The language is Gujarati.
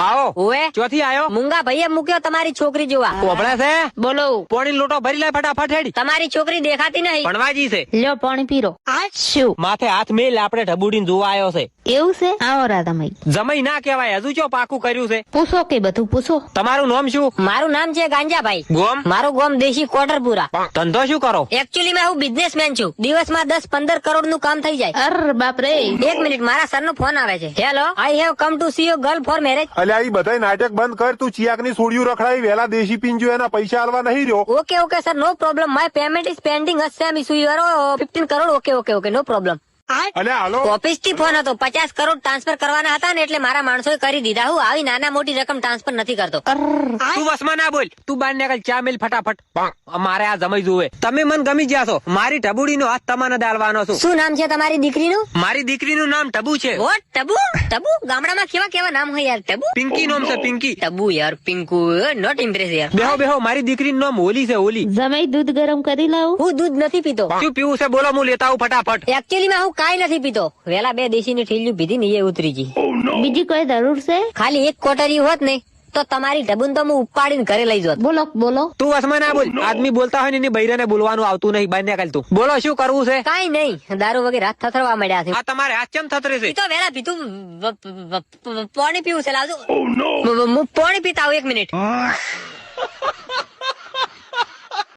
આવો ઓએ ચોથી આયો મુંગા ભાઈએ મૂક્યો તમારી છોકરી જોવા. કોબળા છે બોલો પોણી લોટો ભરી લે ફટાફટ હેડી તમારી છોકરી દેખાતી નહીં. ભણવાજી છે લ્યો પાણી પીરો. શું માથે હાથ મેલ આપણે ઢબુડીને જોવા આવ્યો છે. એવું છે? આવો રાધામઈ. જમાઈ ના કહેવાય હજુ ચો પાકું કર્યું છે. પૂછો કે બધું પૂછો. તમારું નામ શું? મારું નામ છે ગાંજાભાઈ. ગોમ મારું ગામ દેશી કોટરપુરા. ધંધો શું કરો? એકચ્યુઅલી માં હું બિઝનેસમેન છું. દિવસમાં 10-15 કરોડ નું કામ થઈ જાય. અર બાપ રે. એક મિનિટ મારા સર નો ફોન આવે છે. Hello, I have come to see your girl for marriage. અલ્યા ઈ બધાય નાટક બંધ કર. તું ચિયાકની સોડિયું રખડાવી વેલા દેશી પીંજો એના પૈસા આલવા નહીં રહ્યો. Okay okay sir, no problem. My payment is pending. Same issue your 15 crore. Okay okay okay, no problem. અલ્યા હાલો ઓફિસ થી ફોન હતો. 50 કરોડ ટ્રાન્સફર કરવાના હતા ને એટલે મારા માણસોએ કરી દીધા. હું આવી નાના મોટી રકમ ટ્રાન્સફર નથી કરતો. તું વસમાં ના બોલ. તું બાર નીકળ, ચા મેલ ફટાફટ. મારે આ જમાઈ જોવે. તમે મને ગમી ગયા છો. મારી ઢબુડીનો હાથ તમારે દાળવાનો છું. શું નામ છે તમારી દીકરીનું? મારી દીકરીનું નામ ટબુ છે. વોટ? ટબુ? ટબુ ગામડામાં કેવા કેવા નામ હોય યાર. ટબુ પિંકી નામ છે પિંકી. ટબુ યાર, પિંકુ નોટ ઇમ્પ્રેસ યાર. બેહો બેહો, મારી દીકરીનું નામ હોલી છે હોલી. જમાઈ દૂધ ગરમ કરી લાવું. હું દૂધ નથી પીતો. શું પીવું છે બોલો, હું લેતા આવું ફટાફટ. એકચ્યુઅલી માં હું કાંઈ નથી પીતો. વેલા 2 દેશીની ઠીલ્યું પીધી ને એ ઉતરી ગઈ. બીજી કોઈ જરૂર છે? ખાલી એક કોટરી હોત ને તો તમારી ઢબુન તો હું ઉપાડીને ઘરે લઈ જોત. બોલો બોલો. તું વસમાં ના બોલ. આદમી બોલતા હોય ને એની બૈરાને બોલવાનું આવતું નહીં. બાર નીકળ તું. બોલો શું કરવું છે? કાંઈ નહીં, દારૂ વગેરે હાથ થથરવા મળ્યા છે. આ તમારે હાથ કેમ થતરે છે? ઈ તો વેલા પીતું પાણી પીવું છે. લાવજો હું પાણી પીતા આવું. 1 મિનિટ.